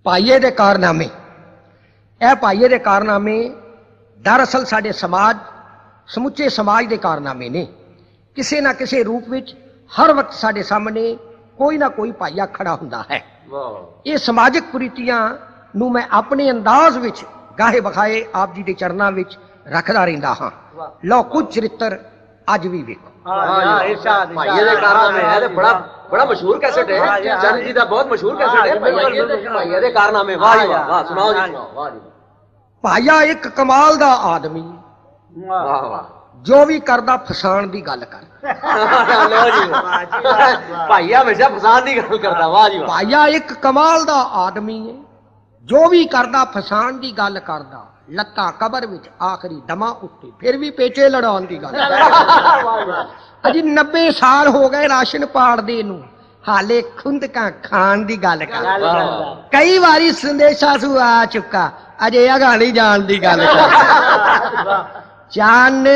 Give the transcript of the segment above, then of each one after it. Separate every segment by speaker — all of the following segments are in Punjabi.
Speaker 1: ਭਾਈਏ ਦੇ ਕਾਰਨਾਮੇ। ਇਹ ਭਾਈਏ ਦੇ ਕਾਰਨਾਮੇ दरअसल साडे समाज समुचे समाज के कारनामे ने। किसी ना किसी रूप में हर वक्त साडे सामने कोई ना कोई भाईया खड़ा हुंदा है। ये समाजिक कुरीतियां नूं मैं अपने अंदाज विच गाहे बखाए आप जी के चरणों में रखदा रहिंदा हां। लो कुछ चरित्र अज भी वेखो।
Speaker 2: भाईये दे कारनामे है ते बड़ा मशहूर कैसेट है। चरण जी दा बहुत मशहूर कैसेट है भाईये दे कारनामे। वाह जी वाह, सुनाओ जी सुनाओ। वाह जी
Speaker 1: भाईया एक कमाल दा आदमी जो भी करदा फसान दी गल कर।
Speaker 2: भाईया हमेशा फसान दी गल करदा। वाह जी वाह।
Speaker 1: भाईया एक कमाल दा आदमी है जो भी करदा फसान दी गल करदा। लत्तां कबर विच आखिरी दमा उत्ते फिर भी पेचे लड़ाउण दी गल। अजी 90 साल हो गए राशन पाड़दे नूं हाले खुंदकां खान दी गल कर। कई बारी संदेशा सु आ चुका अजे अगा नहीं जान दी गल कर। चान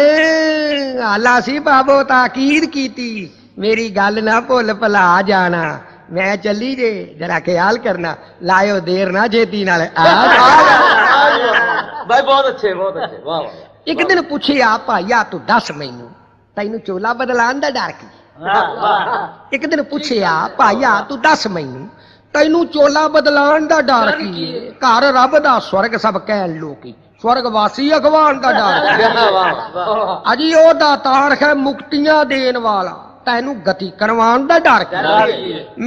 Speaker 1: आला सी बाबो ताकीद कीती मेरी गल ना भुल भुला जाना। मैं चली जे जरा ख्याल करना लायो देर ना जेती नाल
Speaker 2: भाई। बहुत अच्छे बहुत अच्छे। वाह।
Speaker 1: एक दिन पूछे आप भाईया तू दस मैनू तैनू चोला बदलान दा डर की। एक दिन पूछया भाईया तू दस मैनू तैनू चोला बदलान दा डर की है। घर रब दा स्वर्ग सब कहन लोकी स्वर्गवासी अखवान दा डर। अजी ओ दातार है मुक्तियां देन वाला तैनू गति करवान दा डर की।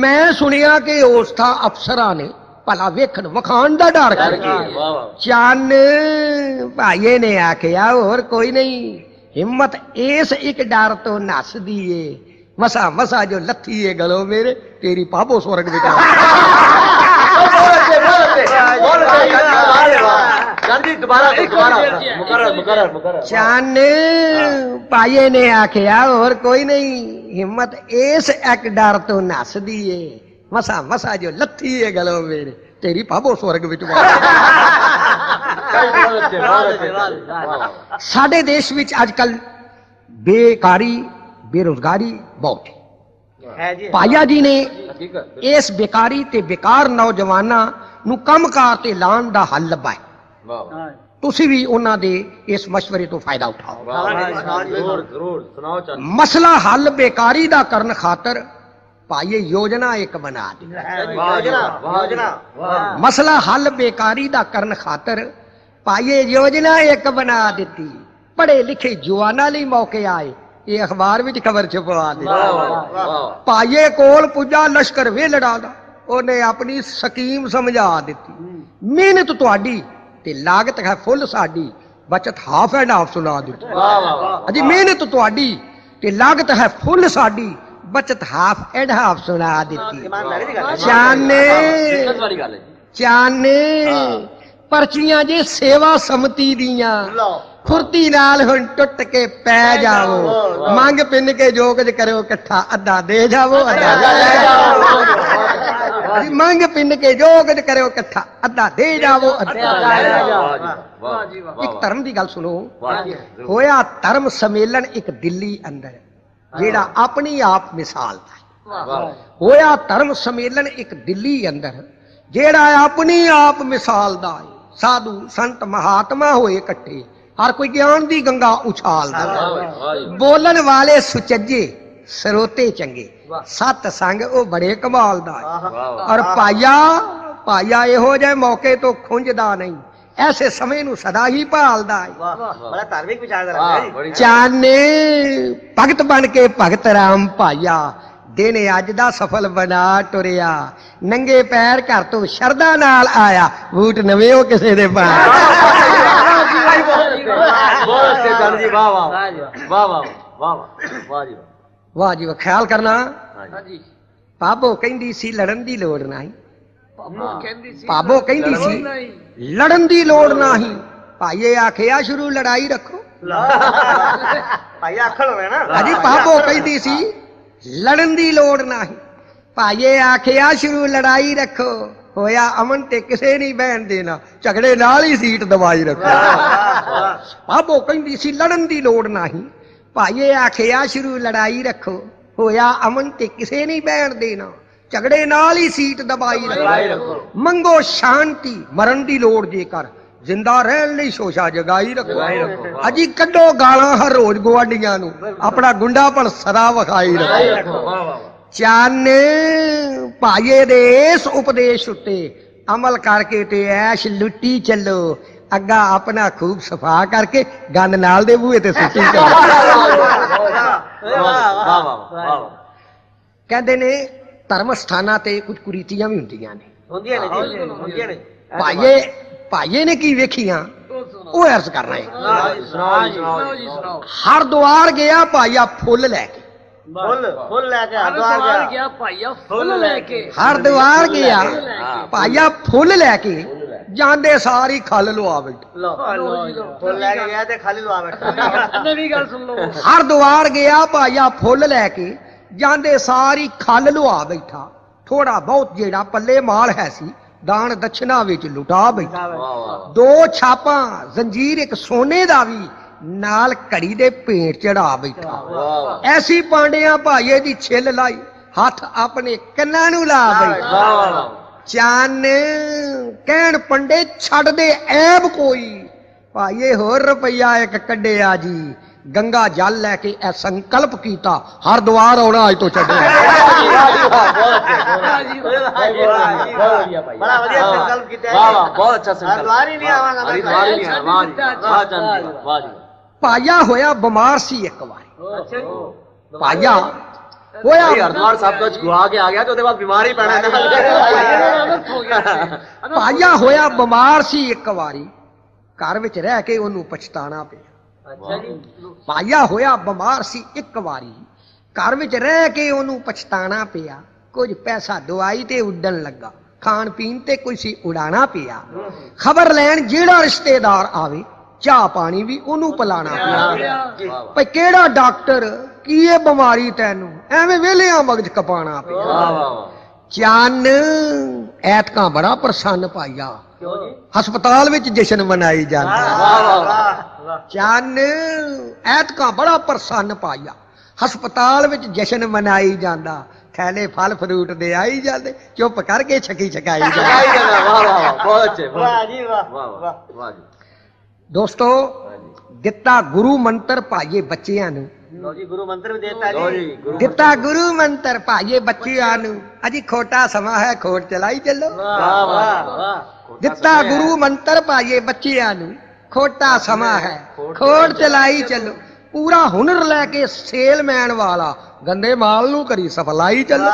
Speaker 1: मैं सुनिया कि औस्था अफसरां ने भला वेखन वखान दा डर करके। चन भाईये ने आखिया होर कोई नहीं हिम्मत इस एक डर तो नस दिए मसा मसा जो लथी है गलो मेरे तेरी पाबो स्वर्ग में। चान भाईये ने आखिया और कोई नहीं हिम्मत इस एक डर तो नस दिए मसा मसा जो लथी है गलो मेरे तेरी पाबो स्वर्ग विच। साडे देश विच अजकल बेकारी बेरोजगारी बहुत है। भाईया जी ने इस बेकारी ते बेकार नौजवानां नूं कमकार ते लाण दा हल लभा है। तुसीं भी उन्हां दे इस मशवरे तो फायदा उठाओ। मसला हल बेकारी दा करन खातर भाईये योजना एक बना दी। मसला हल बेकारी दा करन खातर भाईये योजना एक बना दी। पढ़े लिखे जवानां लई मौके आए ये अखबार विच खबर छपवा दी। भाईये कोल पुजा लश्कर वेलड़ा दा उन्हें अपनी स्कीम समझा दी। मेहनत तुहाडी ते लागत है फुल साडी बचत हाफ एंड हाफ सुना दी। अजी मेहनत तुहाडी ते लागत है फुल साडी बचत हाफ एंड हाफ सुना दी। चाने पर्चियां जे सेवा समती दियां फुर्ती नाल हुण टुट के पै जाओ मंग पिन के जो कुछ करो इकट्ठा अद्धा दे जाओ अद्धा ले जाओ। मंग पिन के जो कुछ करो इकट्ठा अद्धा दे जाओ अद्धा ले जाओ। एक धर्म की गल सुनो। होया धर्म सम्मेलन एक दिल्ली अंदर जेड़ा अपनी आप मिसाल था। होया धर्म सम्मेलन एक दिल्ली अंदर जेड़ा अपनी आप मिसाल दा। साधु संत महात्मा होए इकट्ठे हर कोई ज्ञान दी गंगा उछालदा। बोलन वाले सुचज्जे सरोते चंगे सत संग ओ बड़े कमाल दा। और पाया इहो जे मौके तो खुंजदा नहीं ऐसे समय नूं सदा ही भालदा। बड़ा धार्मिक विचारधारा है। चाने भगत बन के भगत राम पाया दिन अज दा सफल बना टुरिया नंगे पैर घर तो शरदा नाल आया बूट नवे हो किसे दे वाह जी वाह। ख्याल करना पाबो कहंदी सी लड़न दी लोड़ नहीं। पाबो कहंदी सी लड़न दी लोड़ नहीं। भाईये आखिया शुरू लड़ाई रखो। अजी पाबो कहंदी सी लड़न दी लोड़ नहीं। भाईये आखिया शुरू लड़ाई रखो। होया अमन ते किसे नहीं बहन देना झगड़े नाल ही सीट दवाई रखो। पाबो कहंदी सी लड़न दी लोड़ नहीं। भाईये आखिया शुरू लड़ाई रखो। होया अमन ते किसे नहीं बहन देना ਝਗੜੇ ਨਾਲ ਹੀ ਸੀਟ ਦਬਾਈ ਰੱਖੋ। ਮੰਗੋ ਸ਼ਾਂਤੀ, ਮਰਨ ਦੀ ਲੋੜ ਜੇਕਰ, ਜਿੰਦਾ ਰਹਿਣ ਲਈ ਸ਼ੋਸ਼ਾ ਜਗਾਈ ਰੱਖੋ। ਅਜੀ ਕੱਢੋ ਗਾਲਾਂ ਹਰ ਰੋਜ਼ ਗੁਆਂਢੀਆਂ ਨੂੰ, ਆਪਣਾ ਗੁੰਡਾਪਣ ਸਦਾ ਵਿਖਾਈ ਰੱਖੋ। ਚੰਨ ਭਾਈਏ ਦੇ ਇਸ ਉਪਦੇਸ਼ ਉੱਤੇ ਅਮਲ ਕਰਕੇ ਤੇ ਐਸ਼ ਲੁੱਟੀ ਚੱਲੋ। ਅੱਗਾ ਆਪਣਾ ਖੂਬ ਸਫਾ ਕਰਕੇ ਗੰਦ ਨਾਲ ਦੇ ਬੂਹੇ ਤੇ ਸੁੱਟੀ ਚੱਲੋ। ਕਹਿੰਦੇ ਨੇ ਧਰਮ ਸਥਾਨਾਂ ਤੇ ਕੁਝ ਕੁਰੀਤੀਆਂ ਵੀ ਹੁੰਦੀਆਂ ਨੇ। ਭਾਈਏ ਨੇ ਕੀ ਵੇਖੀਆਂ ਉਹ ਅਰਜ਼ ਕਰ ਰਹੇ। ਹਰਦੁਆਰ ਗਿਆ ਭਾਈਆ ਫੁੱਲ ਲੈ ਕੇ, ਹਰਦੁਆਰ ਗਿਆ ਭਾਈਆ ਫੁੱਲ ਲੈ ਕੇ, ਜਾਂਦੇ ਸਾਰੀ ਖੱਲ ਲਵਾ ਬੈਠਾ। ਹਰਦੁਆਰ ਗਿਆ ਭਾਈਆ ਫੁੱਲ ਲੈ ਕੇ, ਜਾਂਦੇ ਸਾਰੀ ਖੱਲ ਲਵਾ ਬੈਠਾ। ਥੋੜਾ ਬਹੁਤ ਜਿਹੜਾ ਪੱਲੇ ਮਾਲ ਹੈ ਸੀ ਦਾਨ ਦਛਨਾ ਵਿੱਚ ਲੁਟਾ ਬੈਠਾ। 2 ਛਾਪਾਂ ਜ਼ੰਜੀਰ ਇੱਕ ਸੋਨੇ ਦਾ ਵੀ ਨਾਲ ਘੜੀ ਦੇ ਭੇਂਟ ਚੜਾ ਬੈਠਾ। ਐਸੀ ਪਾਂਡਿਆਂ ਭਾਈਏ ਦੀ ਛਿੱਲ ਲਾਈ, ਹੱਥ ਆਪਣੇ ਕੰਨਾਂ ਨੂੰ ਲਾ ਬੈਠਾ। ਚੰਨ ਕਹਿਣ ਪੰਡੇ ਛੱਡ ਦੇ ਐਬ ਕੋਈ, ਭਾਈਏ ਹੋਰ ਰੁਪਈਆ ਇੱਕ ਕੱਢਿਆ ਜੀ। ਗੰਗਾ ਜਲ ਲੈ ਕੇ ਇਹ ਸੰਕਲਪ ਕੀਤਾ, ਹਰਦੁਆਰ ਆਉਣਾ ਅੱਜ ਤੋਂ ਛੱਡਿਆ। ਭਾਈਆ ਹੋਇਆ ਬਿਮਾਰ ਸੀ ਇੱਕ ਵਾਰੀ। ਭਾਈਆ ਹੋਇਆ
Speaker 2: ਹਰਦੁਆਰ ਸਾਹਿਬ ਤੋਂ ਗੁਆ ਕੇ ਆ ਗਿਆ ਤੇ ਉਹਦੇ ਬਾਅਦ ਬਿਮਾਰ ਹੀ ਪੈਣਾ।
Speaker 1: ਭਾਈਆ ਹੋਇਆ ਬਿਮਾਰ ਸੀ ਇੱਕ ਵਾਰੀ, ਘਰ ਵਿੱਚ ਰਹਿ ਕੇ ਉਹਨੂੰ ਪਛਤਾਣਾ ਪਿਆ। ਭਾਈਆ ਹੋਇਆ ਬਿਮਾਰ ਸੀ ਇੱਕ ਵਾਰੀ, ਘਰ ਵਿੱਚ ਰਹਿ ਕੇ ਉਹਨੂੰ ਪਛਤਾਣਾ ਪਿਆ। ਕੁਝ ਪੈਸਾ ਦਵਾਈ ਤੇ ਉੱਡਣ ਲੱਗਾ, ਖਾਣ ਪੀਣ ਤੇ ਕੁਝ ਸੀ ਉਡਾਣਾ ਪਿਆ। ਖਬਰ ਲੈਣ ਜਿਹੜਾ ਰਿਸ਼ਤੇਦਾਰ ਆਵੇ, ਚਾਹ ਪਾਣੀ ਵੀ ਉਹਨੂੰ ਪਿਲਾਣਾ ਪਿਆ। ਭਈ ਕਿਹੜਾ ਡਾਕਟਰ, ਕੀ ਇਹ ਬਿਮਾਰੀ ਤੈਨੂੰ, ਐਵੇਂ ਵੇਲਿਆਂ ਮਗਜ ਕਪਾਣਾ ਪਿਆ। ਚੰਨ ਐਤਕਾਂ ਬੜਾ ਪ੍ਰਸੰਨ ਭਾਈਆ, ਹਸਪਤਾਲ ਵਿੱਚ ਜਸ਼ਨ ਮਨਾਈ ਜਾਂਦਾ। ਚੰਨ ਐਤਕਾਂ ਬੜਾ ਪ੍ਰਸੰਨ ਭਾਈਆ, ਹਸਪਤਾਲ ਵਿੱਚ ਜਸ਼ਨ ਮਨਾਈ ਜਾਂਦਾ। ਥੈਲੇ ਫਲ ਫਰੂਟ ਦੇ ਆਈ ਜਾਂਦੇ, ਚੁੱਪ ਕਰਕੇ ਛਕੀ ਛਕਾਈ ਜਾਂਦੇ। ਦੋਸਤੋ ਦਿੱਤਾ ਗੁਰੂ ਮੰਤਰ ਭਾਈਏ ਬੱਚਿਆਂ ਨੂੰ,
Speaker 3: ਗੁਰੂ ਮੰਤਰ ਵੀ ਦੇਤਾ ਜੀ।
Speaker 1: ਦਿੱਤਾ ਗੁਰੂ ਮੰਤਰ ਭਾਈਏ ਬੱਚਿਆਂ ਨੂੰ। ਅਜੀ ਖੋਟਾ ਸਮਾਂ ਹੈ, ਖੋਟ ਚਲਾਈ ਚੱਲੋ। ਦਿੱਤਾ ਗੁਰੂ ਮੰਤਰ ਭਾਈਏ ਬੱਚਿਆਂ ਨੂੰ, ਖੋਟਾ ਸਮਾਂ ਹੈ, ਖੋਟ ਚਲਾਈ ਚੱਲੋ। ਪੂਰਾ ਹੁਨਰ ਲੈ ਕੇ ਸੇਲਮੈਨ ਵਾਲਾ, ਗੰਦੇ ਮਾਲ ਨੂੰ ਕਰੀ ਸਫਲਾਈ ਚੱਲੋ।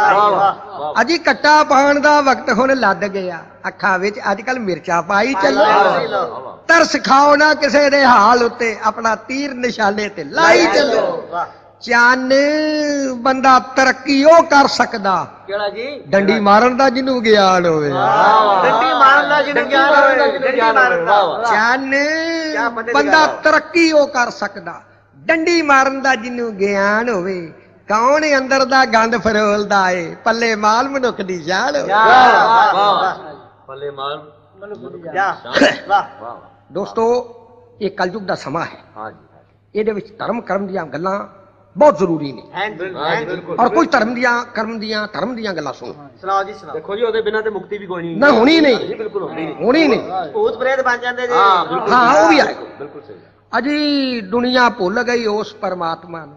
Speaker 1: ਅਜੀ ਕੱਟਾ ਪਾਉਣ ਦਾ ਵਕਤ ਹੁਣ ਲੱਦ ਗਿਆ, ਅੱਖਾਂ ਵਿੱਚ ਅੱਜ ਕੱਲ ਮਿਰਚਾਂ ਪਾਈ ਚੱਲੋ। ਤਰਸ ਖਾਓ ਨਾ ਕਿਸੇ ਦੇ ਹਾਲ ਉੱਤੇ, ਆਪਣਾ ਤੀਰ ਨਿਸ਼ਾਨੇ ਤੇ ਲਾਈ ਚੱਲੋ। ਚੰਨ ਬੰਦਾ ਤਰੱਕੀ ਉਹ ਕਰ ਸਕਦਾ
Speaker 3: ਕਿਹੜਾ ਜੀ?
Speaker 1: ਡੰਡੀ ਮਾਰਨ ਦਾ ਜਿਹਨੂੰ ਗਿਆਨ ਹੋਵੇ।
Speaker 3: ਡੰਡੀ ਮਾਰਨ ਦਾ ਜਿਹਨੂੰ ਗਿਆਨ ਹੋਵੇ।
Speaker 1: ਚੰਨ ਬੰਦਾ ਤਰੱਕੀ ਉਹ ਕਰ ਸਕਦਾ, ਡੰਡੀ ਮਾਰਨ ਦਾ ਜਿਹਨੂੰ ਗਿਆਨ ਹੋਵੇ। ਕੌਣ ਅੰਦਰ ਦਾ ਗੰਦ ਫਰੋਲਦਾ ਏ, ਪੱਲੇ ਮਾਲ ਮਨੁੱਖ ਦੀ ਜਾਨ ਹੋਵੇ।
Speaker 2: ਪੱਲੇ ਮਾਲ।
Speaker 1: ਦੋਸਤੋ ਇਹ ਕਲਯੁਗ ਦਾ ਸਮਾਂ ਹੈ, ਇਹਦੇ ਵਿੱਚ ਧਰਮ ਕਰਮ ਦੀਆਂ ਗੱਲਾਂ ਬਹੁਤ ਜ਼ਰੂਰੀ ਨੇ। ਔਰ ਕੁਝ ਧਰਮ ਦੀਆਂ ਗੱਲਾਂ ਸੁਣੋ।
Speaker 3: ਸੁਣਾਓ ਜੀ ਸੁਣਾਓ।
Speaker 2: ਦੇਖੋ ਜੀ ਉਹਦੇ ਬਿਨਾਂ ਤੇ ਮੁਕਤੀ ਵੀ ਕੋਈ ਨਹੀਂ।
Speaker 1: ਨਾ ਹੋਣੀ ਨਹੀਂ,
Speaker 2: ਬਿਲਕੁਲ
Speaker 1: ਹੋਣੀ ਨਹੀਂ।
Speaker 3: ਭੂਤ ਪ੍ਰੇਤ ਬਣ ਜਾਂਦੇ ਜੀ।
Speaker 1: ਹਾਂ ਉਹ ਵੀ ਆਏ।
Speaker 2: ਬਿਲਕੁਲ ਸਹੀ।
Speaker 1: ਅਜੀ ਦੁਨੀਆ ਭੁੱਲ ਗਈ ਉਸ ਪਰਮਾਤਮਾ ਨੂੰ,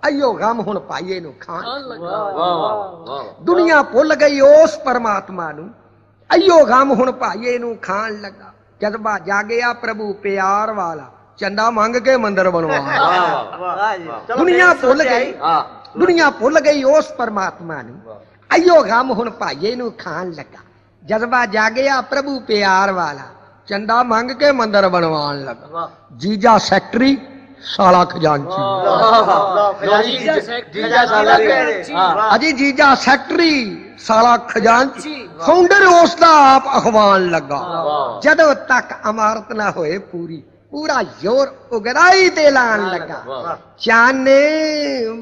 Speaker 1: ਅਈਓ ਗਮ ਹੁਣ ਪਾਈਏ ਨੂੰ ਖਾਣ। ਦੁਨੀਆ ਭੁੱਲ ਗਈ ਉਸ ਪਰਮਾਤਮਾ ਨੂੰ, ਅਈਓ ਗਮ ਹੁਣ ਪਾਈਏ ਨੂੰ ਖਾਣ ਲੱਗਾ। ਜਜ਼ਬਾ ਜਾਗਿਆ ਪ੍ਰਭੂ ਪਿਆਰ ਵਾਲਾ, ਚੰਦਾ ਮੰਗ ਕੇ ਮੰਦਰ ਬਣਵਾ। ਦੁਨੀਆ ਭੁੱਲ ਗਈ ਉਸ ਪਰਮਾਤਮਾ ਨੂੰ, ਅਈਓ ਗਮ ਹੁਣ ਭਾਈਏ ਨੂੰ ਖਾਣ ਲੱਗਾ। ਜਜ਼ਬਾ ਜਾਗਿਆ ਪ੍ਰਭੂ ਪਿਆਰ ਵਾਲਾ, ਚੰਦਾ ਮੰਗ ਕੇ ਮੰਦਰ ਬਣਵਾਉਣ ਲੱਗਾ। ਜੀਜਾ ਸੈਕਟਰੀ ਸਾਲਾ ਖਜ਼ਾਨਚੀ। ਅਜੀ ਜੀਜਾ ਸੈਕਟਰੀ ਸਾਲਾ ਖਜ਼ਾਨਚੀ, ਫਾਊਂਡਰ ਉਸ ਦਾ ਆਪ ਅਖਵਾਨ ਲੱਗਾ। ਜਦੋਂ ਤੱਕ ਇਮਾਰਤ ਨਾ ਹੋਏ ਪੂਰੀ, ਪੂਰਾ ਜ਼ੋਰ ਉਗਰਾਈ ਤੇ ਲਾਣ ਲੱਗਾ। ਚੰਨ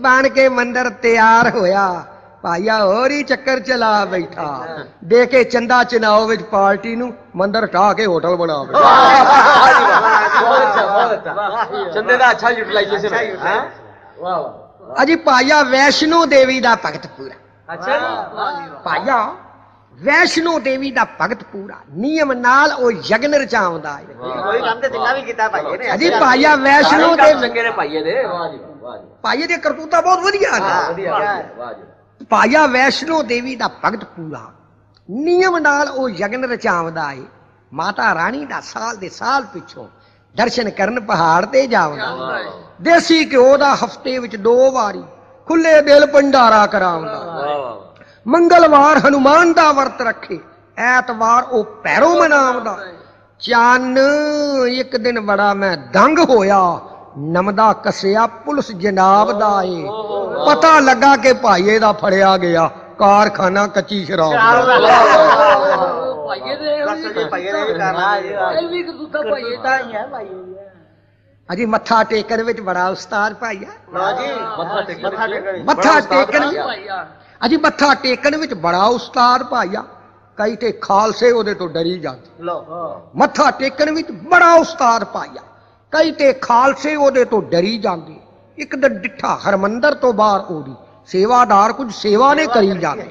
Speaker 1: ਬਣ ਕੇ ਮੰਦਰ ਤਿਆਰ ਹੋਇਆ, ਭਾਈਆ ਹੋਰ ਹੀ ਚੱਕਰ ਚਲਾ ਬੈਠਾ। ਦੇ ਕੇ ਚੰਦਾ ਚਨਾਓ ਵਿੱਚ ਪਾਰਟੀ ਨੂੰ, ਮੰਦਰ ਢਾਹ ਕੇ ਹੋਟਲ ਬਣਾ ਬੈਠਾ।
Speaker 2: ਚੰਦੇ ਦਾ ਅੱਛਾ ਯੂਟਿਲਾਈਜੇਸ਼ਨ ਹੈ।
Speaker 1: ਅਜੀ ਭਾਈਆ ਵੈਸ਼ਨੋ ਦੇਵੀ ਦਾ ਭਗਤ ਪੂਰਾ,
Speaker 3: ਅੱਛਾ ਜੀ
Speaker 1: ਭਾਈਆ ਵੈਸ਼ਨੋ ਦੇਵੀ ਦਾ ਭਗਤ ਪੂਰਾ ਨਿਯਮ ਨਾਲ ਉਹ ਯਗਨ ਰਚਾਉਂਦਾ ਹੈ
Speaker 3: ਕੋਈ ਕੰਮ ਤੇ ਜਿੰਨਾ ਵੀ ਕੀਤਾ ਭਾਈਏ ਨੇ
Speaker 1: ਅਜੀ ਭਾਈਆ ਵੈਸ਼ਨੋ
Speaker 2: ਸਾਰੇ ਕੰਮ
Speaker 1: ਦੇਵੀ
Speaker 2: ਚੰਗੇ ਨੇ ਭਾਈਏ ਦੇ ਵਾਹ ਜੀ ਵਾਹ ਜੀ
Speaker 1: ਭਾਈਏ ਦੇ ਕਰਤੂਤਾ ਬਹੁਤ ਵਧੀਆ ਨੇ
Speaker 2: ਵਧੀਆ ਵਾਹ ਜੀ
Speaker 1: ਭਾਈਆ ਵੈਸ਼ਨੋ ਦੇਵੀ ਦਾ ਭਗਤ ਪੂਰਾ ਨਿਯਮ ਨਾਲ ਉਹ ਯਗਨ ਰਚਾਉਂਦਾ ਹੈ ਮਾਤਾ ਰਾਣੀ ਦਾ ਸਾਲ ਦੇ ਸਾਲ ਪਿੱਛੋਂ ਦਰਸ਼ਨ ਕਰਨ ਪਹਾੜ ਤੇ ਜਾਵਦਾ ਦੇਸੀ ਘਿਓ ਦਾ ਹਫਤੇ ਵਿੱਚ 2 ਵਾਰੀ ਖੁੱਲੇ ਦਿਲ ਭੰਡਾਰਾ ਕਰਾਉਂਦਾ ਮੰਗਲਵਾਰ ਹਨੂਮਾਨ ਦਾ ਵਰਤ ਰੱਖੇ ਐਤਵਾਰ ਉਹ ਭੈਰੋ ਮਨਾਉਂਦਾ ਚੰਨ ਇੱਕ ਦਿਨ ਬੜਾ ਮੈਂ ਦੰਗ ਹੋਇਆ ਨਮਦਾ ਕਸਿਆ ਪੁਲਿਸ ਜਨਾਬ ਦਾ ਏ ਪਤਾ ਲੱਗਾ ਕਿ ਭਾਈਏ ਦਾ ਫੜਿਆ ਗਿਆ ਕਾਰਖਾਨਾ ਕੱਚੀ ਸ਼ਰਾਬ
Speaker 3: ਭਾਈਏ ਦੇ ਭਾਈਏ ਦੇ ਕਰਨਾ ਇਹ ਵੀ ਕਦੂਤਾ ਭਾਈਏ ਤਾਂ ਹੀ ਹੈ ਭਾਈਏ
Speaker 1: ਅਜੀ ਮੱਥਾ ਟੇਕਣ ਵਿੱਚ ਬੜਾ ਉਸਤਾਦ ਭਾਈਆ
Speaker 3: ਨਾ ਜੀ
Speaker 1: ਮੱਥਾ ਟੇਕਣ ਅਜੀ ਮੱਥਾ ਟੇਕਣ ਵਿੱਚ ਬੜਾ ਉਸਤਾਦ ਭਾਈਆ ਕਈ ਤੇ ਖਾਲਸੇ ਉਹਦੇ ਤੋਂ ਡਰੀ ਜਾਂਦੇ
Speaker 3: ਲੋ
Speaker 1: ਮੱਥਾ ਟੇਕਣ ਵਿੱਚ ਬੜਾ ਉਸਤਾਦ ਭਾਈਆ ਕਈ ਤੇ ਖਾਲਸੇ ਉਹਦੇ ਤੋਂ ਡਰੀ ਜਾਂਦੇ ਇੱਕ ਦਿਨ ਡਿੱਠਾ ਹਰਮੰਦਰ ਤੋਂ ਬਾਹਰ ਉਹਦੀ ਸੇਵਾਦਾਰ ਕੁਝ ਸੇਵਾ ਨੇ ਕਰੀ ਜਾਂਦੇ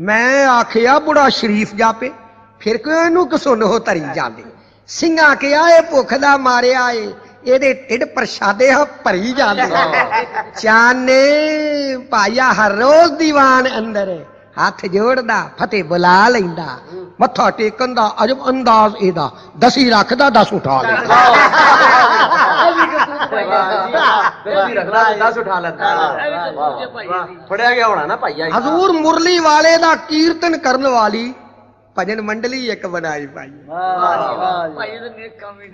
Speaker 1: ਮੈਂ ਆਖਿਆ ਬੁੜਾ ਸ਼ਰੀਫ ਜਾਪੇ ਫਿਰ ਕਿਉਂ ਇਹਨੂੰ ਕਸੁੰਨ ਧਰੀ ਜਾਂਦੇ ਸਿੰਘਾਂ ਕਿਹਾ ਇਹ ਭੁੱਖ ਦਾ ਮਾਰਿਆ ਏ ਇਹਦੇ ਢਿੱਡ ਪ੍ਰਸ਼ਾਦੇ ਹਾਂ ਭਰੀ ਜਾਂਦੇ ਚਾਨੇ ਭਾਈਆ ਹਰ ਰੋਜ਼ ਦੀਵਾਨ ਅੰਦਰ ਹੱਥ ਜੋੜਦਾ ਫਤਿਹ ਬੁਲਾ ਲੈਂਦਾ ਮੱਥਾ ਟੇਕਣ ਦਾ ਅਜਬ ਅੰਦਾਜ਼ ਇਹਦਾ 10 ਰੱਖਦਾ 10 ਉਠਾ ਲੈਂਦਾ
Speaker 2: 10 ਉਠਾ ਲੈਂਦਾ ਫੜਿਆ ਗਿਆ ਹੋਣਾ ਨਾ ਭਾਈਆ
Speaker 1: ਹਜ਼ੂਰ ਮੁਰਲੀ ਵਾਲੇ ਦਾ ਕੀਰਤਨ ਕਰਨ ਵਾਲੀ ਭਜਨ ਮੰਡਲੀ ਇੱਕ ਬਣਾਈ ਭਾਈ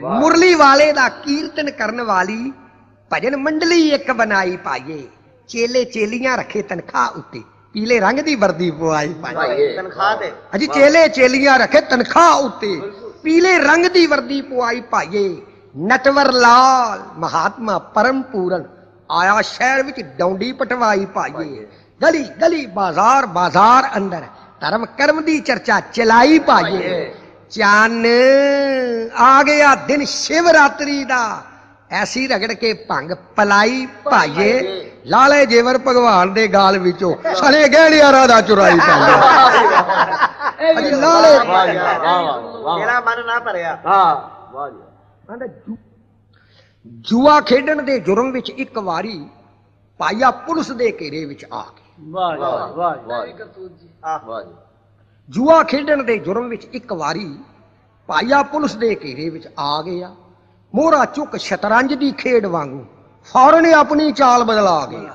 Speaker 1: ਮੁਰਲੀ ਵਾਲੇ ਦਾ ਕੀਰਤਨ ਕਰਨ ਵਾਲੀ ਭਜਨ ਮੰਡਲੀ ਇੱਕ ਬਣਾਈ ਪਾਈਏ ਚੇਲੇ ਚੇਲੀਆਂ ਰੱਖੇ ਤਨਖਾਹ ਉੱਤੇ ਪੀਲੇ ਰੰਗ ਦੀ ਵਰਦੀ ਪਵਾਈ ਪਾਈਏ
Speaker 3: ਤਨਖਾਹ ਤੇ
Speaker 1: ਅਜੀ ਚੇਲੇ ਚੇਲੀਆਂ ਰੱਖੇ ਤਨਖਾਹ ਉੱਤੇ ਪੀਲੇ ਰੰਗ ਦੀ ਵਰਦੀ ਪਵਾਈ ਪਾਈਏ ਨਟਵਰ ਲਾਲ ਮਹਾਤਮਾ ਪਰਮ ਪੂਰਨ ਆਇਆ ਸ਼ਹਿਰ ਵਿੱਚ ਡੌਂਡੀ ਪਟਵਾਈ ਪਾਈਏ ਗਲੀ ਗਲੀ ਬਾਜ਼ਾਰ ਬਾਜ਼ਾਰ ਅੰਦਰ ਧਰਮ ਕਰਮ ਦੀ ਚਰਚਾ ਚਲਾਈ ਪਾਈਏ ਚੰਨ ਆ ਗਿਆ ਦਿਨ ਸ਼ਿਵਰਾਤਰੀ ਦਾ ਐਸੀ ਰਗੜ ਕੇ ਭੰਗ ਪਲਾਈ ਭਾਈਏ ਲਾਲੇ ਜੇਵਰ ਭਗਵਾਨ ਦੇ ਗਾਲ ਵਿੱਚੋਂ ਸਣੇ ਗਹਿਣਿਆਰਾਂ ਦਾ ਚੁਰਾਈ ਪਾਈਏ ਅਜੀ ਲਾਲੇ
Speaker 3: ਮੇਰਾ ਮਨ ਨਾ ਭਰਿਆ
Speaker 2: ਹਾਂ ਵਾਹ ਜੀ
Speaker 1: ਜੂਆ ਖੇਡਣ ਦੇ ਜੁਰਮ ਵਿੱਚ ਇੱਕ ਵਾਰੀ ਭਾਈਆ ਪੁਲਿਸ ਦੇ ਘੇਰੇ ਵਿੱਚ ਆ ਗਿਆ
Speaker 3: ਵਾਹ ਵਾਹ ਵਾਹ
Speaker 2: ਵਾਹ ਜੀ
Speaker 1: ਜੂਆ ਖੇਡਣ ਦੇ ਜੁਰਮ ਵਿੱਚ ਇੱਕ ਵਾਰੀ ਭਾਈਆ ਪੁਲਿਸ ਦੇ ਘੇਰੇ ਵਿੱਚ ਆ ਗਿਆ ਮੋਹਰਾ ਚੁੱਕ ਸ਼ਤਰੰਜ ਦੀ ਖੇਡ ਵਾਂਗੂ ਫੌਰਨ ਆਪਣੀ ਚਾਲ ਬਦਲਾ ਗਿਆ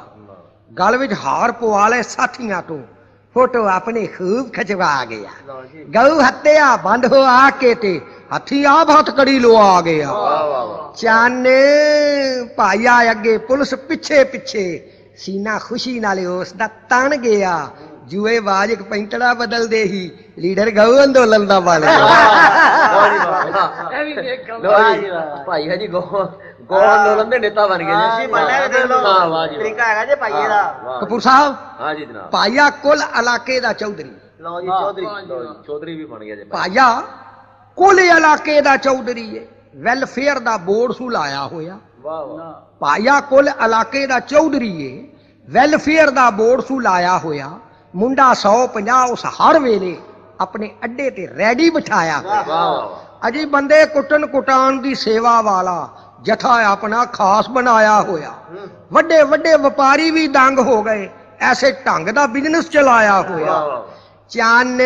Speaker 1: ਗਲ ਵਿੱਚ ਹਾਰ ਪਵਾ ਲੈ ਸਾਥੀਆਂ ਤੋਂ ਫੋਟੋ ਆਪਣੇ ਖੂਬ ਖਿਚਵਾ ਗਿਆ ਗਊ ਹੱਤਿਆ ਬੰਦ ਹੋ ਆ ਕੇ ਤੇ ਹੱਥੀ ਆਪ ਹੱਥ ਕੜੀ ਲਵਾ ਗਿਆ ਚੰਨ ਭਾਈਆ ਅੱਗੇ ਪੁਲਿਸ ਪਿੱਛੇ ਪਿੱਛੇ ਸੀਨਾ ਖੁਸ਼ੀ ਨਾਲੇ ਉਸ ਦਾ ਤਣ ਗਿਆ ਜੂਏ ਬਾਜ ਇੱਕ ਪੈਂਤੜਾ ਬਦਲਦੇ ਹੀ ਲੀਡਰ ਗਊ ਅੰਦੋਲਨ ਦਾ ਬਣ ਗਿਆ
Speaker 2: ਭਾਈ ਹੈ ਜੀ ਗੋ ਅੰਦੋਲਨ ਦੇ ਨੇਤਾ ਬਣ ਗਏ
Speaker 3: ਜੀ ਮੰਨਿਆ ਦੇਖ ਲਓ ਤਰੀਕਾ ਹੈਗਾ ਜੇ ਭਾਈਏ ਦਾ
Speaker 1: ਕਪੂਰ ਸਾਹਿਬ
Speaker 2: ਹਾਂ ਜੀ ਜਨਾਬ
Speaker 1: ਭਾਈਆ ਕੁੱਲ ਇਲਾਕੇ ਦਾ ਚੌਧਰੀ
Speaker 3: ਲਓ ਜੀ ਚੌਧਰੀ
Speaker 2: ਚੌਧਰੀ ਵੀ ਬਣ ਗਿਆ ਜੀ
Speaker 1: ਭਾਈਆ ਕੁੱਲ ਇਲਾਕੇ ਦਾ ਚੌਧਰੀ ਹੈ ਵੈਲਫੇਅਰ ਦਾ ਬੋਰਡ ਸੂ ਲਾਇਆ ਹੋਇਆ
Speaker 2: ਵਾਹ ਵਾਹ
Speaker 1: ਭਾਈਆ ਕੁੱਲ ਇਲਾਕੇ ਦਾ ਚੌਧਰੀ ਏ ਵੈਲਫੇਅਰ ਦਾ ਬੋਰਡ ਸੂ ਲਾਇਆ ਹੋਇਆ ਮੁੰਡਾ 150 ਉਸ ਹਰ ਵੇਲੇ ਆਪਣੇ ਅੱਡੇ ਤੇ ਰੈਡੀ ਬਿਠਾਇਆ ਹੋਇਆ ਅਜੀ ਬੰਦੇ ਕੁੱਟਣ ਕੁਟਾਣ ਦੀ ਸੇਵਾ ਵਾਲਾ ਜਥਾ ਆਪਣਾ ਖਾਸ ਬਣਾਇਆ ਹੋਇਆ ਵੱਡੇ ਵੱਡੇ ਵਪਾਰੀ ਵੀ ਦੰਗ ਹੋ ਗਏ ਐਸੇ ਢੰਗ ਦਾ ਬਿਜ਼ਨਸ ਚਲਾਇਆ ਹੋਇਆ ਚੰਨ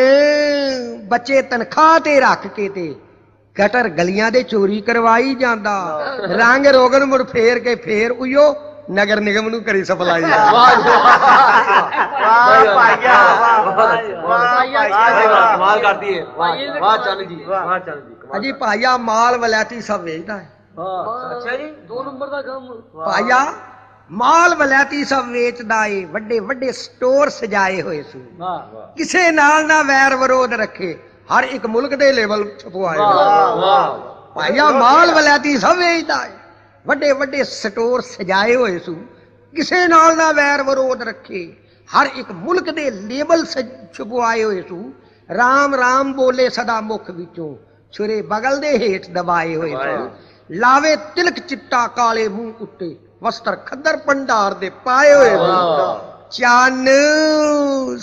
Speaker 1: ਬੱਚੇ ਤਨਖਾਹ ਤੇ ਰੱਖ ਕੇ ਤੇ ਗਟਰ ਗਲੀਆਂ ਦੇ ਚੋਰੀ ਕਰਵਾਈ ਜਾਂਦਾ ਰੰਗ ਰੋਗਨ ਮੁੜ ਫੇਰ ਕੇ ਫੇਰ ਉਈਓ ਨਗਰ ਨਿਗਮ ਨੂੰ ਕਰੀ ਸਪਲਾਈ
Speaker 2: ਕਮਾਲ ਕਰਦੀ ਹੈ ਵਾਹ ਚੰਨ ਜੀ ਵਾਹ ਚੰਨ ਜੀ
Speaker 1: ਅਜੀ ਭਾਈਆ ਮਾਲ ਵਲੈਤੀ ਸਭ ਵੇਚਦਾ ਹੈ
Speaker 3: ਅੱਛਾ ਜੀ 2 ਨੰਬਰ ਦਾ ਕੰਮ
Speaker 1: ਭਾਈਆ ਮਾਲ ਵਲੈਤੀ ਸਭ ਵੇਚਦਾ ਏ ਵੱਡੇ ਵੱਡੇ ਸਟੋਰ ਸਜਾਏ ਹੋਏ ਸੀ ਕਿਸੇ ਨਾਲ ਨਾ ਵੈਰ ਵਿਰੋਧ ਰੱਖੇ ਹਰ ਇੱਕ ਮੁਲਕ ਦੇ ਲੈਵਲ ਛਪਵਾਏ ਭਾਈਆ ਮਾਲ ਵਲੈਤੀ ਸਭ ਵੇਚਦਾ ਏ ਵੱਡੇ ਵੱਡੇ ਸਟੋਰ ਸਜਾਏ ਹੋਏ ਸੂ ਕਿਸੇ ਨਾਲ ਨਾ ਵੈਰ ਵਿਰੋਧ ਰੱਖੇ ਹਰ ਇੱਕ ਮੁਲਕ ਦੇ ਲੇਬਲ ਛਪਵਾਏ ਹੋਏ ਸੂ ਰਾਮ ਰਾਮ ਬੋਲੇ ਸਦਾ ਮੁਖ ਵਿੱਚੋਂ ਛੁਰੇ ਬਗਲ ਦੇ ਹੇਠ ਦਬਾਏ ਹੋਏ ਸੂ ਲਾਵੇ ਤਿਲਕ ਚਿੱਟਾ ਕਾਲੇ ਮੂੰਹ ਉੱਤੇ ਵਸਤਰ ਖੱਦਰ ਭੰਡਾਰ ਦੇ ਪਾਏ ਹੋਏ ਚੰਨ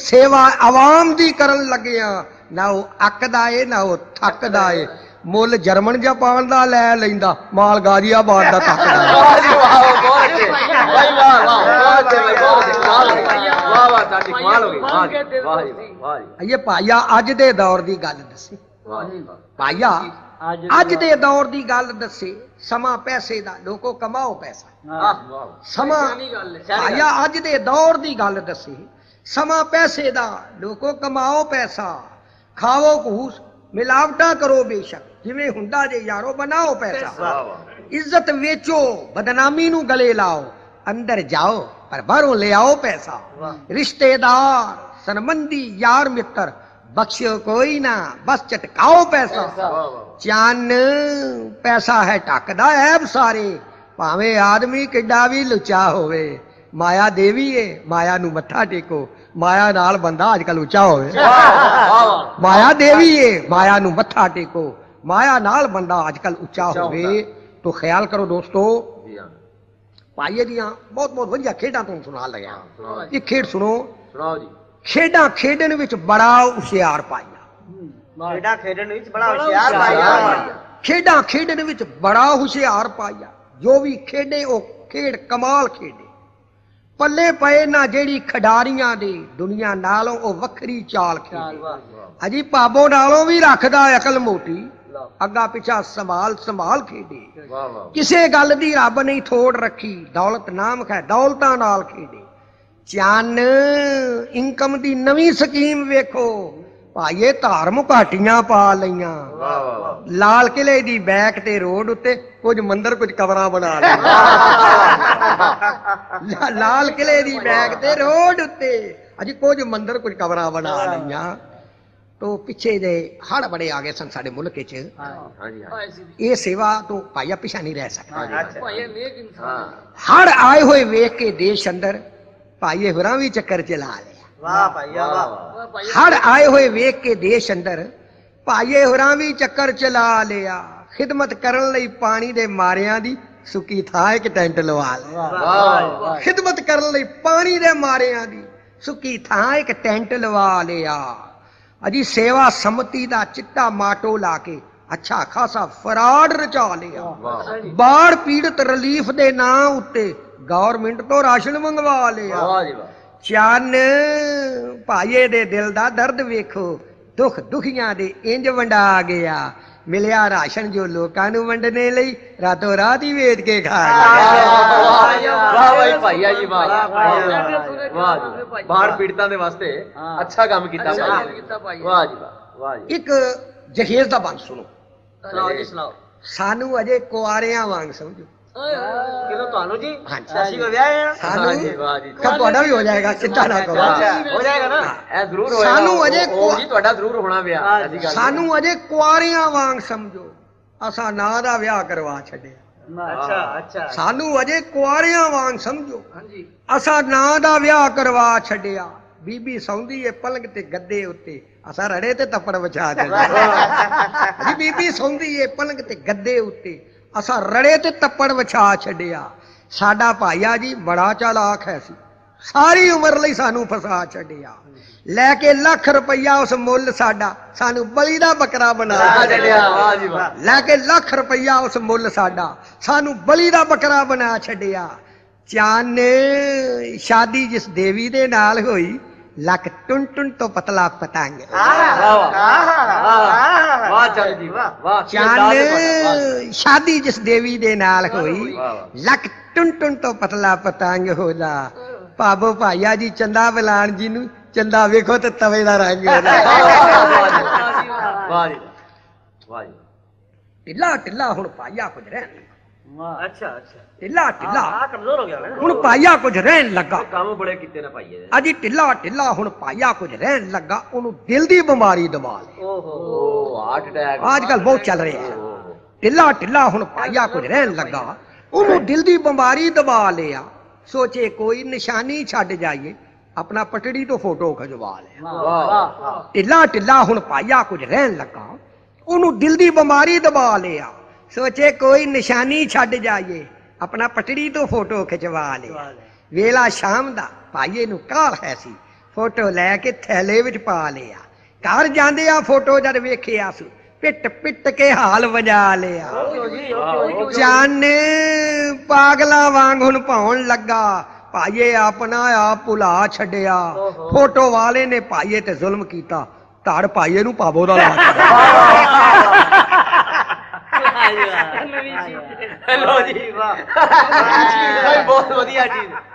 Speaker 1: ਸੇਵਾ ਆਵਾਮ ਦੀ ਕਰਨ ਲੱਗਿਆ ਨਾ ਉਹ ਅੱਕਦਾ ਏ ਨਾ ਉਹ ਥੱਕਦਾ ਏ ਮੁੱਲ ਜਰਮਨ ਜਾਪਾਨ ਦਾ ਲੈ ਲੈਂਦਾ ਮਾਲ ਗਾਜ਼ੀਆਬਾਦ ਦਾ ਥੱਕਦਾ
Speaker 2: ਵਾਹ ਜੀ ਵਾਹ ਬਹੁਤ ਅੱਛੇ ਭਾਈ ਵਾਹ ਵਾਹ ਬਹੁਤ ਅੱਛੇ ਭਾਈ ਬਹੁਤ ਅੱਛੇ ਵਾਹ ਵਾਹ ਤੁਹਾਡੀ ਕਮਾਲ ਹੋ ਗਈ ਵਾਹ ਜੀ ਵਾਹ ਜੀ ਵਾਹ ਜੀ
Speaker 1: ਇਹ ਭਾਈਆ ਅੱਜ ਦੇ ਦੌਰ ਦੀ ਗੱਲ ਦੱਸੀ
Speaker 2: ਵਾਹ ਜੀ
Speaker 1: ਭਾਈਆ ਅੱਜ ਦੇ ਦੌਰ ਦੀ ਗੱਲ ਦੱਸੇ ਸਮਾਂ ਪੈਸੇ ਦਾ ਲੋਕੋ ਕਮਾਓ ਪੈਸਾ
Speaker 2: ਵਾਹ
Speaker 1: ਸਮਾਂ ਭਾਈਆ ਅੱਜ ਦੇ ਦੌਰ ਦੀ ਗੱਲ ਦੱਸੀ ਸਮਾਂ ਪੈਸੇ ਦਾ ਲੋਕੋ ਕਮਾਓ ਪੈਸਾ ਖਾਵੋ ਘੂਸ ਮਿਲਾਵਟਾਂ ਕਰੋ ਬੇਸ਼ੱਕ ਜਿਵੇਂ ਹੁੰਦਾ ਜੇ ਯਾਰੋ ਬਣਾਓ ਪੈਸਾ ਇੱਜ਼ਤ ਵੇਚੋ ਬਦਨਾਮੀ ਨੂੰ ਗਲੇ ਲਾਓ ਅੰਦਰ ਜਾਓ ਪਰ ਬਾਹਰੋਂ ਲੈ ਆਓ ਪੈਸਾ ਰਿਸ਼ਤੇਦਾਰ ਸੰਬੰਧੀ ਯਾਰ ਮਿੱਤਰ ਬਖਸ਼ਿਓ ਕੋਈ ਨਾ ਬਸ ਚਟਕਾਓ ਪੈਸਾ ਚੰਨ ਪੈਸਾ ਹੈ ਟੱਕਦਾ ਐਬ ਸਾਰੇ ਭਾਵੇਂ ਆਦਮੀ ਕਿੱਡਾ ਵੀ ਲੁੱਚਾ ਹੋਵੇ ਮਾਇਆ ਦੇਵੀ ਏ ਮਾਇਆ ਨੂੰ ਮੱਥਾ ਟੇਕੋ ਮਾਇਆ ਨਾਲ ਬੰਦਾ ਅੱਜ ਕੱਲ ਉੱਚਾ ਹੋਵੇ ਮਾਇਆ ਦੇਵੀ ਏ ਮਾਇਆ ਨੂੰ ਮੱਥਾ ਟੇਕੋ ਮਾਇਆ ਨਾਲ ਬੰਦਾ ਅੱਜ ਕੱਲ ਉੱਚਾ ਹੋਵੇ ਤੋ ਖਿਆਲ ਕਰੋ ਦੋਸਤੋ ਭਾਈਏ ਦੀਆਂ ਬਹੁਤ ਬਹੁਤ ਵਧੀਆ ਖੇਡਾਂ ਤੁਹਾਨੂੰ ਸੁਣਾ ਲਿਆ ਇਹ ਖੇਡ ਸੁਣੋ
Speaker 2: ਸੁਣਾਓ ਜੀ
Speaker 1: ਖੇਡਾਂ ਖੇਡਣ ਵਿੱਚ ਬੜਾ ਹੁਸ਼ਿਆਰ ਪਾਇਆ
Speaker 3: ਖੇਡਾਂ ਖੇਡਣ ਵਿੱਚ ਬੜਾ ਹੁਸ਼ਿਆਰ ਪਾਇਆ
Speaker 1: ਖੇਡਾਂ ਖੇਡਣ ਵਿੱਚ ਬੜਾ ਹੁਸ਼ਿਆਰ ਪਾਇਆ ਜੋ ਵੀ ਖੇਡੇ ਉਹ ਖੇਡ ਕਮਾਲ ਖੇਡੇ ਪੱਲੇ ਪਏ ਨਾ ਜਿਹੜੀ ਖਿਡਾਰੀਆਂ ਦੀ ਦੁਨੀਆ ਨਾਲੋਂ ਉਹ ਵੱਖਰੀ ਚਾਲ ਖੇਡੇ ਅਜੀ ਪਾਬੋ ਨਾਲੋਂ ਵੀ ਰੱਖਦਾ ਅਕਲ ਮੋਟੀ ਅੱਗਾ ਪਿੱਛਾ ਸੰਭਾਲ ਖੇਡੇ ਕਿਸੇ ਗੱਲ ਦੀ ਰੱਬ ਨਹੀਂ ਥੋੜ ਰੱਖੀ ਦੌਲਤ ਨਾਮ ਹੈ ਦੌਲਤਾਂ ਨਾਲ ਖੇਡੇ ਚੰਨ ਇਨਕਮ ਦੀ ਨਵੀਂ ਸਕੀਮ ਵੇਖੋ ਭਾਈਏ ਧਾਰਮ ਘਾਟੀਆਂ ਪਾ ਲਈਆਂ ਲਾਲ ਕਿਲੇ ਦੀ ਬੈਕ ਤੇ ਰੋਡ ਉੱਤੇ ਕੁਝ ਮੰਦਰ ਕੁਝ ਕਬਰਾਂ ਬਣਾ ਲਈਆਂ ਲਾਲ ਕਿਲੇ ਦੀ ਬੈਕ ਤੇ ਰੋਡ ਉੱਤੇ ਅਜੀ ਕੁਝ ਮੰਦਰ ਕੁਝ ਕਬਰਾਂ ਬਣਾ ਲਈਆਂ ਤੋ ਪਿੱਛੇ ਦੇ ਹੜ ਬੜੇ ਆ ਗਏ ਸਨ ਸਾਡੇ ਮੁਲਕ ਵਿੱਚ ਇਹ ਸੇਵਾ ਤੋਂ ਭਾਈਆ ਪਿਛਾ ਨਹੀਂ ਰਹਿ ਸਕਦਾ ਹੜ ਆਏ ਹੋਏ ਵੇਖ ਕੇ ਦੇਸ਼ ਅੰਦਰ ਭਾਈਏ ਹੋਰਾਂ ਵੀ ਚੱਕਰ ਚਲਾ ਲਿਆ
Speaker 3: ਵਾਹ ਭਾਈਆ ਵਾਹ
Speaker 1: ਹੜ ਆਏ ਹੋਏ ਵੇਖ ਕੇ ਦੇਸ਼ ਅੰਦਰ ਭਾਈਏ ਹੋਰਾਂ ਵੀ ਚੱਕਰ ਚਲਾ ਲਿਆ ਖਿਦਮਤ ਕਰਨ ਲਈ ਪਾਣੀ ਦੇ ਮਾਰਿਆਂ ਦੀ ਸੁੱਕੀ ਥਾਂ ਇੱਕ ਟੈਂਟ ਲਵਾ ਲਿਆ ਖਿਦਮਤ ਕਰਨ ਲਈ ਪਾਣੀ ਦੇ ਮਾਰਿਆਂ ਦੀ ਸੁੱਕੀ ਥਾਂ ਇੱਕ ਟੈਂਟ ਲਵਾ ਲਿਆ ਅਜੀ ਸੇਵਾ ਸਮਤੀ ਦਾ ਚਿੱਟਾ ਮਾਟੋ ਲਾ ਕੇ ਅੱਛਾ ਖਾਸਾ ਫਰਾਡ ਰਚਾ ਲਿਆ ਬਾੜ ਪੀੜਤ ਰਿਲੀਫ ਦੇ ਨਾਂ ਉੱਤੇ ਗਵਰਨਮੈਂਟ ਤੋਂ ਰਾਸ਼ਨ ਮੰਗਵਾ ਲਿਆ ਚੰਨ ਭਾਈਏ ਦੇ ਦਿਲ ਦਾ ਦਰਦ ਵੇਖੋ ਦੁੱਖ ਦੁਖੀਆਂ ਦੇ ਇੰਜ ਵੰਡਾ ਗਿਆ ਮਿਲਿਆ ਰਾਸ਼ਨ ਜੋ ਲੋਕਾਂ ਨੂੰ ਵੰਡਣੇ ਲਈ ਰਾਤੋਂ ਰਾਤ ਹੀ ਵੇਚ ਕੇ ਖਾ
Speaker 2: ਵਾਹ ਭਾਈ ਭਾਈਆ ਜੀ ਵਾਹ ਵਾਹ ਜੀ ਬਾੜ ਪੀੜਤਾਂ ਦੇ ਵਾਸਤੇ ਅੱਛਾ ਕੰਮ ਕੀਤਾ ਭਾਈ ਵਾਹ ਜੀ ਵਾਹ ਜੀ
Speaker 1: ਇੱਕ ਜਹੇਜ਼ ਦਾ ਬੰਦ ਸੁਣੋ
Speaker 2: ਸੁਣਾਓ ਜੀ ਸੁਣਾਓ
Speaker 1: ਸਾਨੂੰ ਅਜੇ ਕੁਆਰਿਆਂ ਵਾਂਗ ਸਮਝੋ
Speaker 3: ਕਿਦੋਂ ਤੁਹਾਨੂੰ ਜੀ
Speaker 1: ਹਾਂਜੀ
Speaker 3: ਅਸੀਂ ਕੋ ਵਿਆਹ ਆ
Speaker 1: ਸਾਨੂੰ
Speaker 2: ਵਾਹ ਜੀ
Speaker 1: ਤੁਹਾਡਾ ਵੀ ਹੋ ਜਾਏਗਾ ਚਿੰਤਾ ਨਾ ਕਰੋ
Speaker 3: ਹੋ ਜਾਏਗਾ ਨਾ
Speaker 2: ਇਹ ਜ਼ਰੂਰ ਹੋਏਗਾ
Speaker 1: ਸਾਨੂੰ ਅਜੇ
Speaker 2: ਜੀ ਤੁਹਾਡਾ ਜ਼ਰੂਰ ਹੋਣਾ ਵਿਆਹ
Speaker 1: ਸਾਨੂੰ ਅਜੇ ਕੁਆਰਿਆਂ ਵਾਂਗ ਸਮਝੋ ਅਸਾਂ ਨਾਂ ਦਾ ਵਿਆਹ ਕਰਵਾ ਛੱਡਿਆ
Speaker 3: ਅੱਛਾ ਅੱਛਾ
Speaker 1: ਸਾਨੂੰ ਅਜੇ ਕੁਆਰਿਆਂ ਵਾਂਗ ਸਮਝੋ ਹਾਂਜੀ ਅਸਾਂ ਨਾਂ ਦਾ ਵਿਆਹ ਕਰਵਾ ਛੱਡਿਆ ਬੀਬੀ ਸੌਂਦੀ ਏ ਪਲੰਗ ਤੇ ਗੱਦੇ ਉੱਤੇ ਅਸਾਂ ਰੜੇ ਤੇ ਤੱਪੜ ਵਿਛਾ ਦਿੰਦੇ ਬੀਬੀ ਸੌਂਦੀ ਏ ਪਲੰਗ ਤੇ ਗੱਦੇ ਉੱਤੇ ਅਸਾਂ ਰੜੇ ਤੇ ਤੱਪੜ ਵਿਛਾ ਛੱਡਿਆ ਸਾਡਾ ਭਾਈਆ ਜੀ ਬੜਾ ਚਾਲਾਕ ਹੈ ਸੀ ਸਾਰੀ ਉਮਰ ਲਈ ਸਾਨੂੰ ਫਸਾ ਛੱਡਿਆ ਲੈ ਕੇ ਲੱਖ ਰੁਪਈਆ ਉਸ ਮੁੱਲ ਸਾਡਾ ਸਾਨੂੰ ਬਲੀ ਦਾ ਬੱਕਰਾ ਬਣਾ ਛੱਡਿਆ
Speaker 2: ਵਾਹ ਜੀ ਵਾਹ
Speaker 1: ਲੈ ਕੇ ਲੱਖ ਰੁਪਈਆ ਉਸ ਮੁੱਲ ਸਾਡਾ ਸਾਨੂੰ ਬਲੀ ਦਾ ਬੱਕਰਾ ਬਣਾ ਛੱਡਿਆ ਚੰਨ ਸ਼ਾਦੀ ਜਿਸ ਦੇਵੀ ਦੇ ਨਾਲ ਹੋਈ ਲੱਕ ਟੁੰਨ ਟੁੰਨ ਤੋਂ ਪਤਲਾ ਪਤੰਗ
Speaker 2: ਵਾਹ ਚੱਲ ਜੀ ਵਾਹ
Speaker 1: ਚੰਨ ਸ਼ਾਦੀ ਜਿਸ ਦੇਵੀ ਦੇ ਨਾਲ ਹੋਈ ਲੱਕ ਟੁੰਨ ਟੁੰਨ ਤੋਂ ਪਤਲਾ ਪਤੰਗ ਹੋਦਾ ਭਾਬੋ ਭਾਈਆ ਜੀ ਚੰਦਾ ਬਲਾਨ ਜੀ ਨੂੰ ਚੰਦਾ ਵੇਖੋ ਤੇ ਤਵੇ ਦਾ ਰੰਗ
Speaker 2: ਵਾਹ ਜੀ ਵਾਹ ਜੀ
Speaker 1: ਢਿੱਲਾ ਢਿੱਲਾ ਹੁਣ ਭਾਈਆ ਕੁਝ ਰਹਿਣ
Speaker 3: ਅੱਛਾ ਅੱਛਾ
Speaker 1: ਢਿੱਲਾ ਢਿੱਲਾ
Speaker 3: ਆ ਕਮਜ਼ੋਰ ਹੋ ਗਿਆ
Speaker 1: ਹੁਣ ਭਾਈਆ ਕੁਝ ਰਹਿਣ ਲੱਗਾ
Speaker 2: ਕੰਮ ਬੜੇ ਕੀਤੇ ਨੇ ਭਾਈਏ
Speaker 1: ਅਜੀ ਢਿੱਲਾ ਢਿੱਲਾ ਹੁਣ ਭਾਈਆ ਕੁਝ ਰਹਿਣ ਲੱਗਾ ਉਹਨੂੰ ਦਿਲ ਦੀ ਬਿਮਾਰੀ ਦਬਾ ਲਈ
Speaker 2: ਓਹੋ ਹਾਰਟ ਅਟੈਕ
Speaker 1: ਅੱਜ ਕੱਲ ਬਹੁਤ ਚੱਲ ਰਿਹਾ ਹੈ ਢਿੱਲਾ ਢਿੱਲਾ ਹੁਣ ਭਾਈਆ ਕੁਝ ਰਹਿਣ ਲੱਗਾ ਉਹਨੂੰ ਦਿਲ ਦੀ ਬਿਮਾਰੀ ਦਬਾ ਲਿਆ ਸੋਚੇ ਕੋਈ ਨਿਸ਼ਾਨੀ ਛੱਡ ਜਾਈਏ ਆਪਣਾ ਪਟੜੀ ਤੋਂ ਫੋਟੋ ਖਿਚਵਾ ਲਿਆ ਢਿੱਲਾ ਢਿੱਲਾ ਹੁਣ ਭਾਈਆ ਕੁਝ ਰਹਿਣ ਲੱਗਾ ਉਹਨੂੰ ਦਿਲ ਦੀ ਬਿਮਾਰੀ ਦਬਾ ਲਿਆ ਸੋਚੇ ਕੋਈ ਨਿਸ਼ਾਨੀ ਛੱਡ ਜਾਈਏ ਆਪਣਾ ਪਟੜੀ ਤੋਂ ਫੋਟੋ ਖਿਚਵਾ ਲਿਆ ਵੇਲਾ ਸ਼ਾਮ ਦਾ ਭਾਈਏ ਨੂੰ ਕਾਹਲ ਹੈ ਸੀ ਫੋਟੋ ਲੈ ਕੇ ਥੈਲੇ ਵਿੱਚ ਪਾ ਲਿਆ ਘਰ ਜਾਂਦੇ ਆ ਫੋਟੋ ਜਦ ਵੇਖਿਆ ਸੂ ਪਿੱਟ ਪਿੱਟ ਕੇ ਹਾਲ ਵਜਾ ਲਿਆ ਚੰਨ ਪਾਗਲਾ ਵਾਂਗ ਹੁਣ ਭਾਉਣ ਲੱਗਾ ਭਾਈਏ ਆਪਣਾ ਆਪ ਭੁਲਾ ਛੱਡਿਆ ਫੋਟੋ ਵਾਲੇ ਨੇ ਭਾਈਏ ਤੇ ਜ਼ੁਲਮ ਕੀਤਾ ਧੜ ਭਾਈਏ ਨੂੰ ਪਾਵੋ ਦਾ ਲਾ
Speaker 2: ਲੋ ਜੀ ਵਾਹ ਬਹੁਤ ਵਧੀਆ ਚੀਜ਼